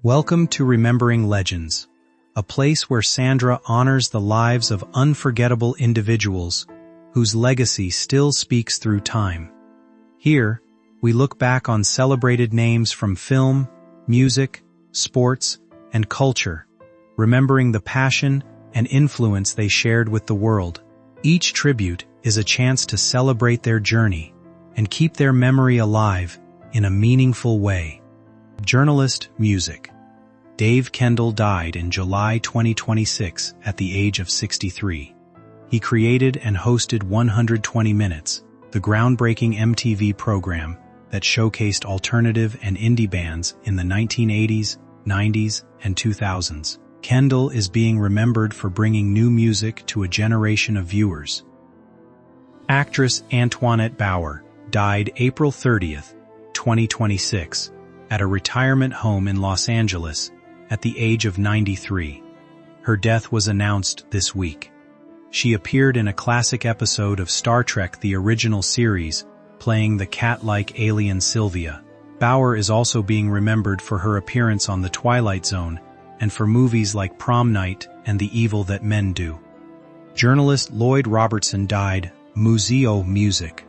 Welcome to Remembering Legends, a place where Sandra honors the lives of unforgettable individuals whose legacy still speaks through time. Here, we look back on celebrated names from film, music, sports, and culture, remembering the passion and influence they shared with the world. Each tribute is a chance to celebrate their journey and keep their memory alive in a meaningful way. Journalist, music. Dave Kendall died in July 2026 at the age of 63. He created and hosted 120 Minutes, the groundbreaking MTV program that showcased alternative and indie bands in the 1980s, 90s, and 2000s. Kendall is being remembered for bringing new music to a generation of viewers. Actress Antoinette Bauer died April 30th, 2026, at a retirement home in Los Angeles at the age of 93. Her death was announced this week. She appeared in a classic episode of Star Trek: The Original Series, playing the cat-like alien Sylvia. Bauer is also being remembered for her appearance on The Twilight Zone and for movies like Prom Night and The Evil That Men Do. Journalist Lloyd Robertson died, Museo Music,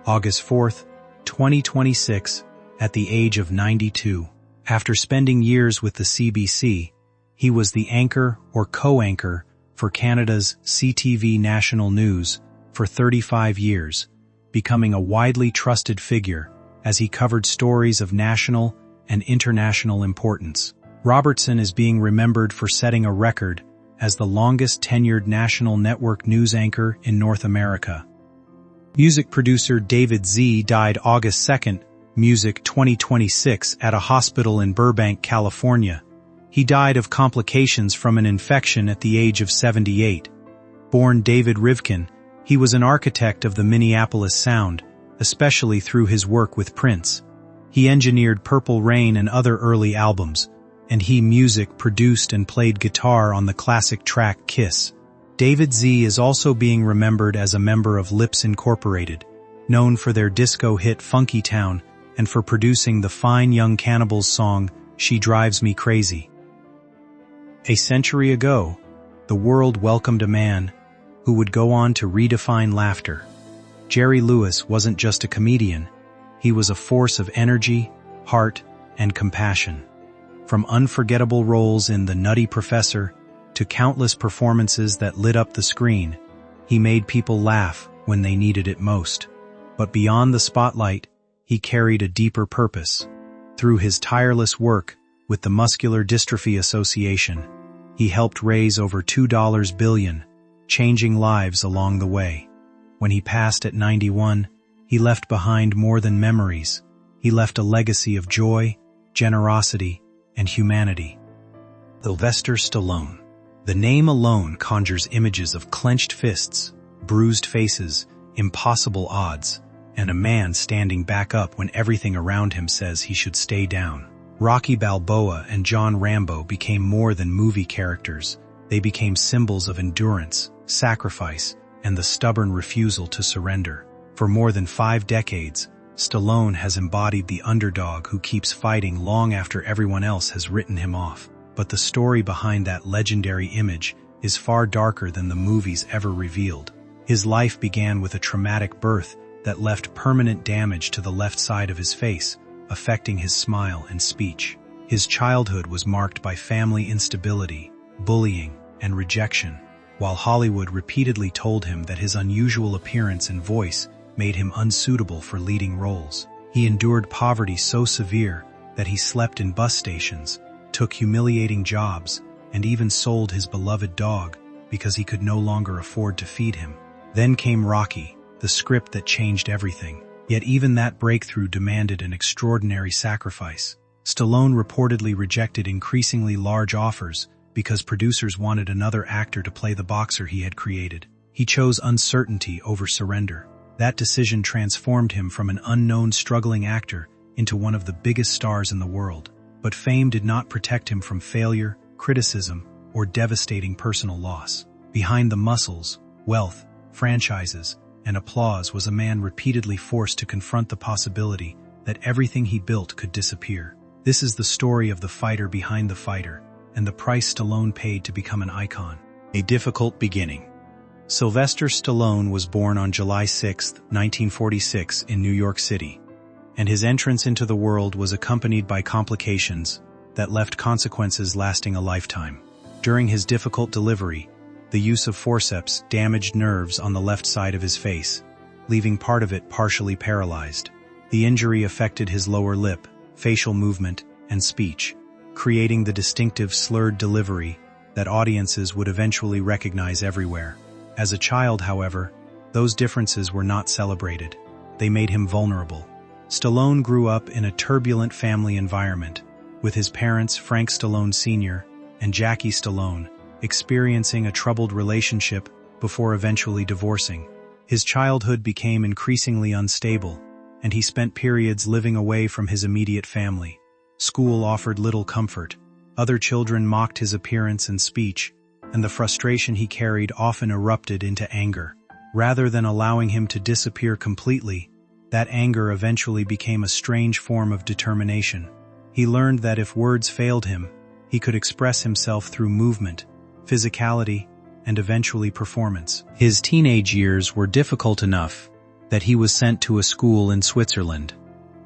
August 4th, 2026, at the age of 92. After spending years with the CBC, he was the anchor or co-anchor for Canada's CTV National News for 35 years, becoming a widely trusted figure as he covered stories of national and international importance. Robertson is being remembered for setting a record as the longest tenured national network news anchor in North America. Music producer David Z died August 2nd, Music 2026, at a hospital in Burbank, California. He died of complications from an infection at the age of 78. Born David Rivkin, he was an architect of the Minneapolis sound, especially through his work with Prince. He engineered Purple Rain and other early albums, and he music produced and played guitar on the classic track Kiss. David Z is also being remembered as a member of Lips Incorporated, known for their disco hit Funky Town and for producing the Fine Young Cannibals song She Drives Me Crazy. A century ago, the world welcomed a man who would go on to redefine laughter. Jerry Lewis wasn't just a comedian, he was a force of energy, heart, and compassion. From unforgettable roles in The Nutty Professor to countless performances that lit up the screen, he made people laugh when they needed it most. But beyond the spotlight, he carried a deeper purpose. Through his tireless work with the Muscular Dystrophy Association, he helped raise over $2 billion, changing lives along the way. When he passed at 91, he left behind more than memories. He left a legacy of joy, generosity, and humanity. Sylvester Stallone. The name alone conjures images of clenched fists, bruised faces, impossible odds, and a man standing back up when everything around him says he should stay down. Rocky Balboa and John Rambo became more than movie characters. They became symbols of endurance, sacrifice, and the stubborn refusal to surrender. For more than 5 decades, Stallone has embodied the underdog who keeps fighting long after everyone else has written him off. But the story behind that legendary image is far darker than the movies ever revealed. His life began with a traumatic birth that left permanent damage to the left side of his face, affecting his smile and speech. His childhood was marked by family instability, bullying, and rejection, while Hollywood repeatedly told him that his unusual appearance and voice made him unsuitable for leading roles. He endured poverty so severe that he slept in bus stations, took humiliating jobs, and even sold his beloved dog because he could no longer afford to feed him. Then came Rocky, the script that changed everything. Yet even that breakthrough demanded an extraordinary sacrifice. Stallone reportedly rejected increasingly large offers because producers wanted another actor to play the boxer he had created. He chose uncertainty over surrender. That decision transformed him from an unknown struggling actor into one of the biggest stars in the world. But fame did not protect him from failure, criticism, or devastating personal loss. Behind the muscles, wealth, franchises, and applause was a man repeatedly forced to confront the possibility that everything he built could disappear. This is the story of the fighter behind the fighter, and the price Stallone paid to become an icon. A difficult beginning. Sylvester Stallone was born on July 6, 1946 in New York City, and his entrance into the world was accompanied by complications that left consequences lasting a lifetime. During his difficult delivery, the use of forceps damaged nerves on the left side of his face, leaving part of it partially paralyzed. The injury affected his lower lip, facial movement, and speech, creating the distinctive slurred delivery that audiences would eventually recognize everywhere. As a child, however, those differences were not celebrated. They made him vulnerable. Stallone grew up in a turbulent family environment, with his parents Frank Stallone Sr. and Jackie Stallone experiencing a troubled relationship before eventually divorcing. His childhood became increasingly unstable, and he spent periods living away from his immediate family. School offered little comfort. Other children mocked his appearance and speech, and the frustration he carried often erupted into anger. Rather than allowing him to disappear completely, that anger eventually became a strange form of determination. He learned that if words failed him, he could express himself through movement, physicality, and eventually performance. His teenage years were difficult enough that he was sent to a school in Switzerland,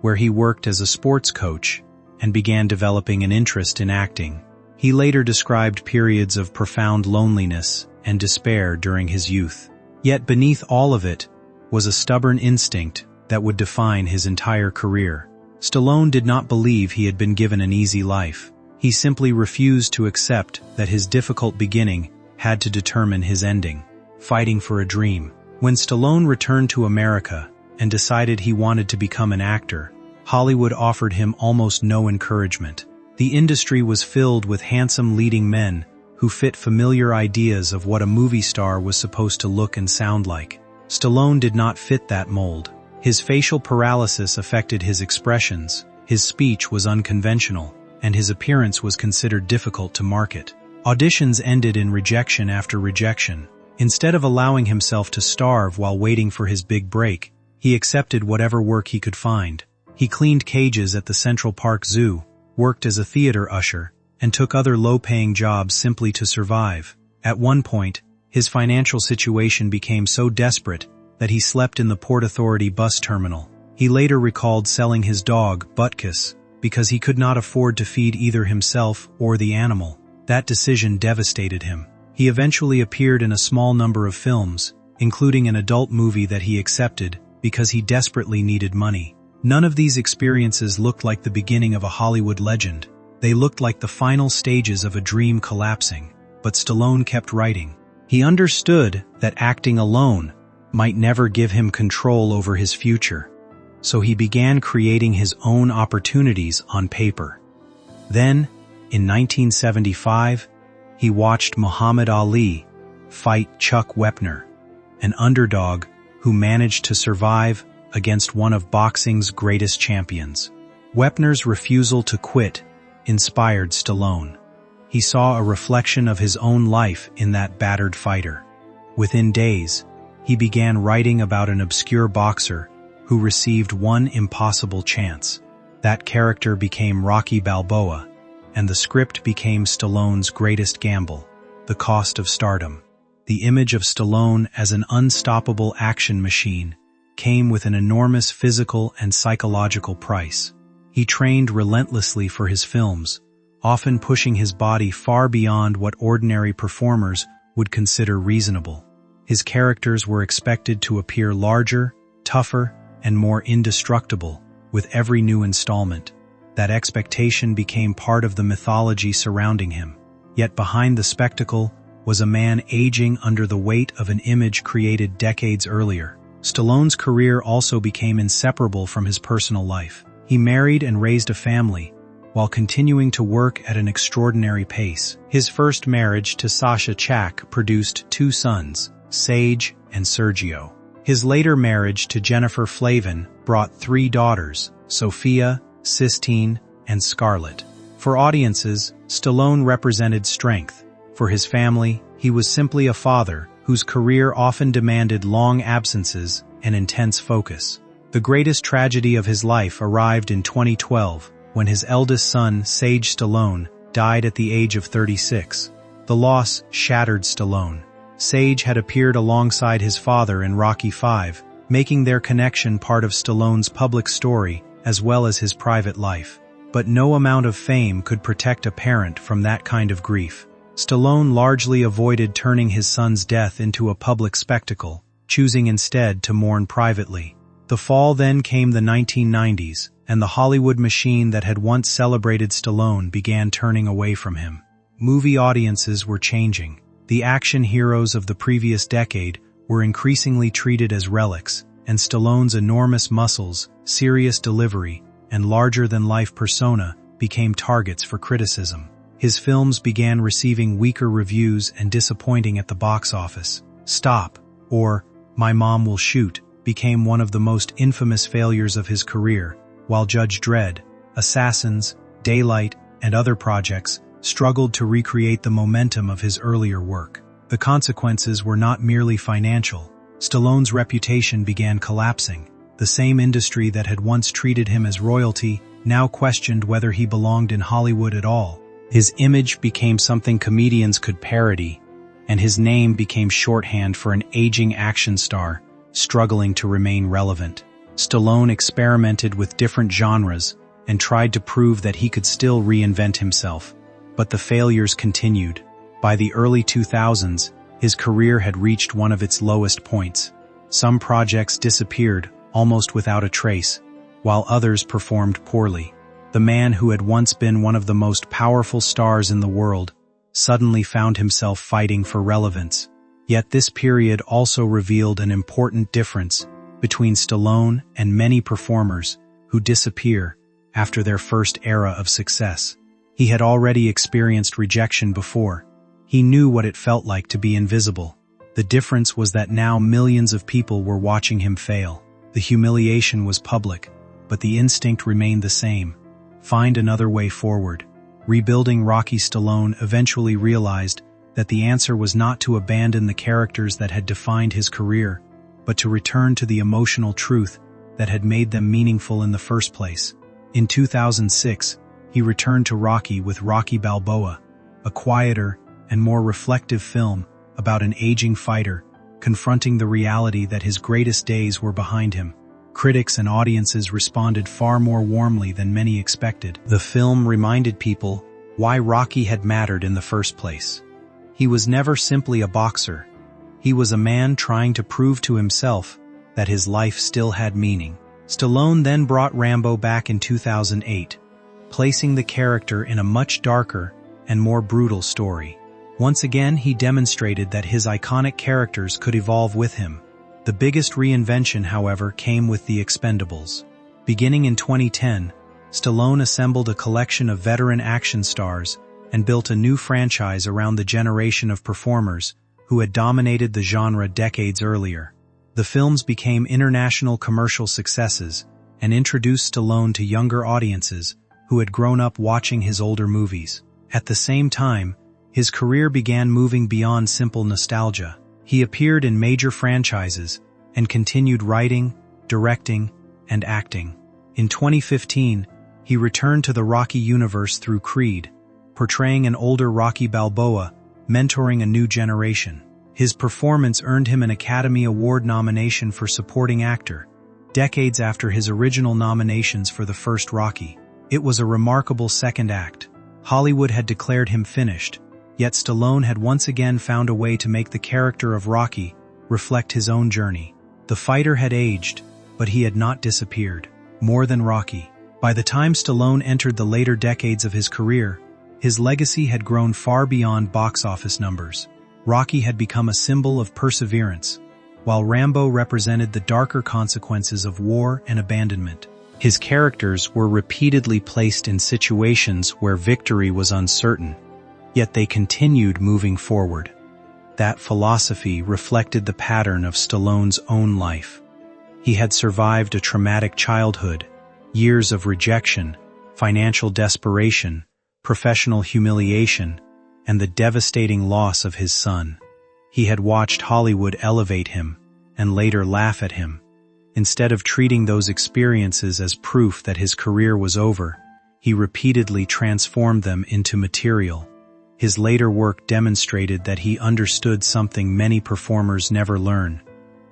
where he worked as a sports coach and began developing an interest in acting. He later described periods of profound loneliness and despair during his youth. Yet beneath all of it was a stubborn instinct that would define his entire career. Stallone did not believe he had been given an easy life. He simply refused to accept that his difficult beginning had to determine his ending. Fighting for a dream. When Stallone returned to America and decided he wanted to become an actor, Hollywood offered him almost no encouragement. The industry was filled with handsome leading men who fit familiar ideas of what a movie star was supposed to look and sound like. Stallone did not fit that mold. His facial paralysis affected his expressions, his speech was unconventional, and his appearance was considered difficult to market. Auditions ended in rejection after rejection. Instead of allowing himself to starve while waiting for his big break, he accepted whatever work he could find. He cleaned cages at the Central Park Zoo, worked as a theater usher, and took other low-paying jobs simply to survive. At one point, his financial situation became so desperate that he slept in the Port Authority bus terminal. He later recalled selling his dog, Butkus, because he could not afford to feed either himself or the animal. That decision devastated him. He eventually appeared in a small number of films, including an adult movie that he accepted because he desperately needed money. None of these experiences looked like the beginning of a Hollywood legend. They looked like the final stages of a dream collapsing. But Stallone kept writing. He understood that acting alone might never give him control over his future, so he began creating his own opportunities on paper. Then, in 1975, he watched Muhammad Ali fight Chuck Wepner, an underdog who managed to survive against one of boxing's greatest champions. Wepner's refusal to quit inspired Stallone. He saw a reflection of his own life in that battered fighter. Within days, he began writing about an obscure boxer who received one impossible chance. That character became Rocky Balboa, and the script became Stallone's greatest gamble, The Cost of Stardom. The image of Stallone as an unstoppable action machine came with an enormous physical and psychological price. He trained relentlessly for his films, often pushing his body far beyond what ordinary performers would consider reasonable. His characters were expected to appear larger, tougher, and more indestructible with every new installment. That expectation became part of the mythology surrounding him. Yet behind the spectacle was a man aging under the weight of an image created decades earlier. Stallone's career also became inseparable from his personal life. He married and raised a family, while continuing to work at an extraordinary pace. His first marriage to Sasha Chak produced 2 sons, Sage and Sergio. His later marriage to Jennifer Flavin brought 3 daughters, Sophia, Sistine, and Scarlett. For audiences, Stallone represented strength. For his family, he was simply a father whose career often demanded long absences and intense focus. The greatest tragedy of his life arrived in 2012, when his eldest son, Sage Stallone, died at the age of 36. The loss shattered Stallone. Sage had appeared alongside his father in Rocky V, making their connection part of Stallone's public story as well as his private life. But no amount of fame could protect a parent from that kind of grief. Stallone largely avoided turning his son's death into a public spectacle, choosing instead to mourn privately. The fall then came the 1990s, and the Hollywood machine that had once celebrated Stallone began turning away from him. Movie audiences were changing. The action heroes of the previous decade were increasingly treated as relics, and Stallone's enormous muscles, serious delivery, and larger-than-life persona became targets for criticism. His films began receiving weaker reviews and disappointing at the box office. Stop, or My Mom Will Shoot, became one of the most infamous failures of his career, while Judge Dredd, Assassins, Daylight, and other projects struggled to recreate the momentum of his earlier work. The consequences were not merely financial. Stallone's reputation began collapsing. The same industry that had once treated him as royalty now questioned whether he belonged in Hollywood at all. His image became something comedians could parody, and his name became shorthand for an aging action star struggling to remain relevant. Stallone experimented with different genres and tried to prove that he could still reinvent himself. But the failures continued. By the early 2000s, his career had reached one of its lowest points. Some projects disappeared almost without a trace, while others performed poorly. The man who had once been one of the most powerful stars in the world suddenly found himself fighting for relevance. Yet this period also revealed an important difference between Stallone and many performers who disappear after their first era of success. He had already experienced rejection before. He knew what it felt like to be invisible. The difference was that now millions of people were watching him fail. The humiliation was public, but the instinct remained the same. Find another way forward. Rebuilding Rocky, Stallone eventually realized that the answer was not to abandon the characters that had defined his career, but to return to the emotional truth that had made them meaningful in the first place. In 2006, he returned to Rocky with Rocky Balboa, a quieter and more reflective film about an aging fighter confronting the reality that his greatest days were behind him. Critics and audiences responded far more warmly than many expected. The film reminded people why Rocky had mattered in the first place. He was never simply a boxer. He was a man trying to prove to himself that his life still had meaning. Stallone then brought Rambo back in 2008, placing the character in a much darker and more brutal story. Once again, he demonstrated that his iconic characters could evolve with him. The biggest reinvention, however, came with The Expendables. Beginning in 2010, Stallone assembled a collection of veteran action stars and built a new franchise around the generation of performers who had dominated the genre decades earlier. The films became international commercial successes and introduced Stallone to younger audiences who had grown up watching his older movies. At the same time, his career began moving beyond simple nostalgia. He appeared in major franchises and continued writing, directing, and acting. In 2015, he returned to the Rocky universe through Creed, portraying an older Rocky Balboa, mentoring a new generation. His performance earned him an Academy Award nomination for Supporting Actor, decades after his original nominations for the first Rocky. It was a remarkable second act. Hollywood had declared him finished, yet Stallone had once again found a way to make the character of Rocky reflect his own journey. The fighter had aged, but he had not disappeared. More than Rocky. By the time Stallone entered the later decades of his career, his legacy had grown far beyond box office numbers. Rocky had become a symbol of perseverance, while Rambo represented the darker consequences of war and abandonment. His characters were repeatedly placed in situations where victory was uncertain, yet they continued moving forward. That philosophy reflected the pattern of Stallone's own life. He had survived a traumatic childhood, years of rejection, financial desperation, professional humiliation, and the devastating loss of his son. He had watched Hollywood elevate him and later laugh at him. Instead of treating those experiences as proof that his career was over, He repeatedly transformed them into material. His later work demonstrated that he understood something many performers never learn.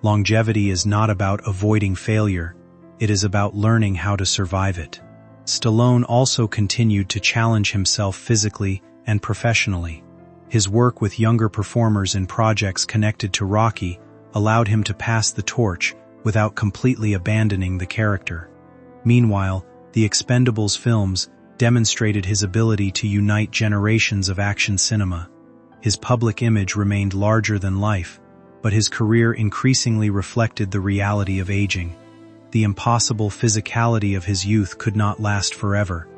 Longevity is not about avoiding failure, it is about learning how to survive it. Stallone also continued to challenge himself physically and professionally. His work with younger performers in projects connected to Rocky allowed him to pass the torch without completely abandoning the character. Meanwhile, the Expendables films demonstrated his ability to unite generations of action cinema. His public image remained larger than life, but his career increasingly reflected the reality of aging. The impossible physicality of his youth could not last forever.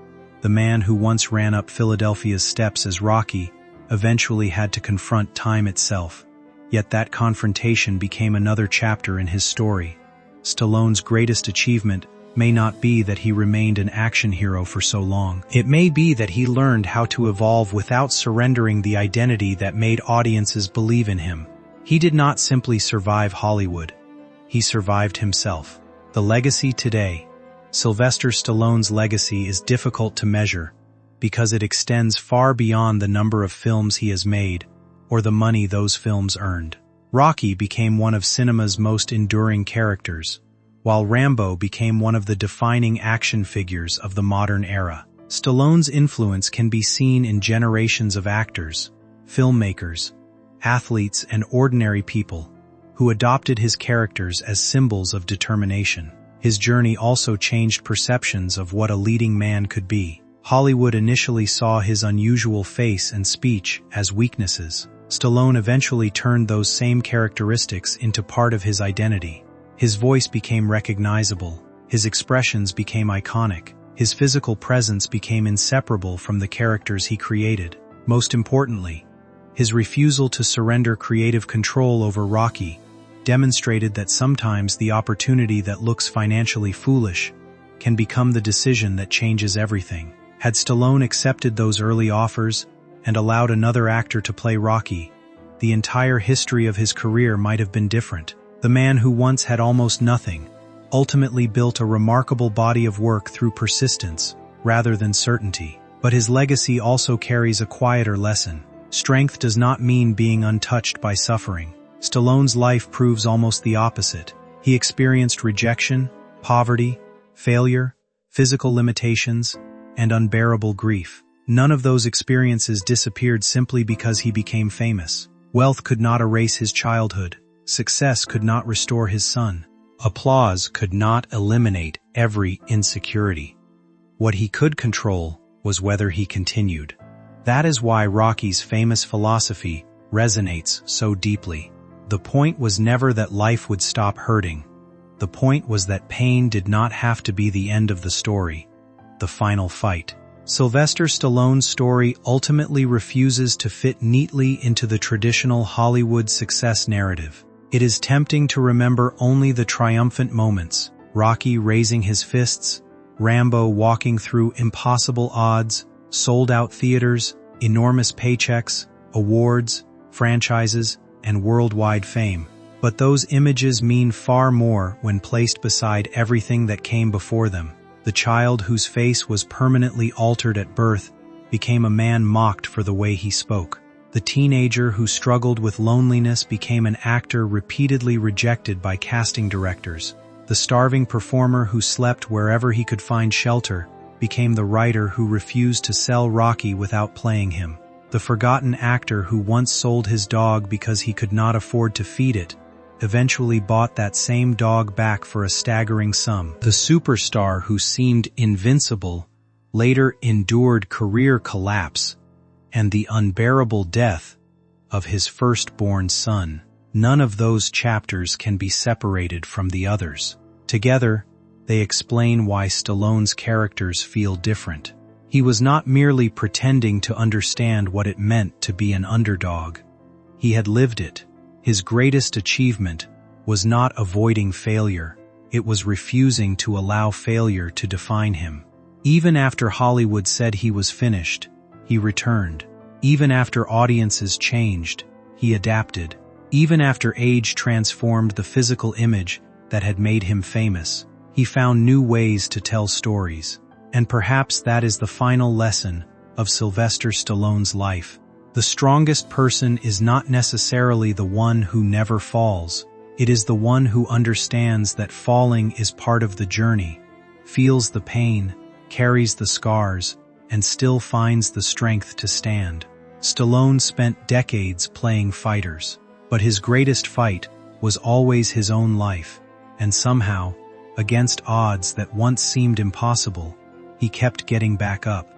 The man who once ran up Philadelphia's steps as Rocky eventually had to confront time itself. Yet that confrontation became another chapter in his story. Stallone's greatest achievement may not be that he remained an action hero for so long. It may be that he learned how to evolve without surrendering the identity that made audiences believe in him. He did not simply survive Hollywood. He survived himself. The legacy today. Sylvester Stallone's legacy is difficult to measure because it extends far beyond the number of films he has made or the money those films earned. Rocky became one of cinema's most enduring characters, while Rambo became one of the defining action figures of the modern era. Stallone's influence can be seen in generations of actors, filmmakers, athletes, and ordinary people who adopted his characters as symbols of determination. His journey also changed perceptions of what a leading man could be. Hollywood initially saw his unusual face and speech as weaknesses. Stallone eventually turned those same characteristics into part of his identity. His voice became recognizable, his expressions became iconic, his physical presence became inseparable from the characters he created. Most importantly, his refusal to surrender creative control over Rocky demonstrated that sometimes the opportunity that looks financially foolish can become the decision that changes everything. Had Stallone accepted those early offers and allowed another actor to play Rocky, the entire history of his career might have been different. The man who once had almost nothing ultimately built a remarkable body of work through persistence rather than certainty. But his legacy also carries a quieter lesson. Strength does not mean being untouched by suffering. Stallone's life proves almost the opposite. He experienced rejection, poverty, failure, physical limitations, and unbearable grief. None of those experiences disappeared simply because he became famous. Wealth could not erase his childhood. Success could not restore his son. Applause could not eliminate every insecurity. What he could control was whether he continued. That is why Rocky's famous philosophy resonates so deeply. The point was never that life would stop hurting. The point was that pain did not have to be the end of the story, the final fight. Sylvester Stallone's story ultimately refuses to fit neatly into the traditional Hollywood success narrative. It is tempting to remember only the triumphant moments, Rocky raising his fists, Rambo walking through impossible odds, sold-out theaters, enormous paychecks, awards, franchises, and worldwide fame. But those images mean far more when placed beside everything that came before them. The child whose face was permanently altered at birth became a man mocked for the way he spoke. The teenager who struggled with loneliness became an actor repeatedly rejected by casting directors. The starving performer who slept wherever he could find shelter became the writer who refused to sell Rocky without playing him. The forgotten actor who once sold his dog because he could not afford to feed it eventually bought that same dog back for a staggering sum. The superstar who seemed invincible later endured career collapse and the unbearable death of his firstborn son. None of those chapters can be separated from the others. Together, they explain why Stallone's characters feel different. He was not merely pretending to understand what it meant to be an underdog. He had lived it. His greatest achievement was not avoiding failure. It was refusing to allow failure to define him. Even after Hollywood said he was finished, he returned. Even after audiences changed, he adapted. Even after age transformed the physical image that had made him famous, he found new ways to tell stories. And perhaps that is the final lesson of Sylvester Stallone's life. The strongest person is not necessarily the one who never falls. It is the one who understands that falling is part of the journey, feels the pain, carries the scars, and still finds the strength to stand. Stallone spent decades playing fighters, but his greatest fight was always his own life, and somehow, against odds that once seemed impossible, he kept getting back up.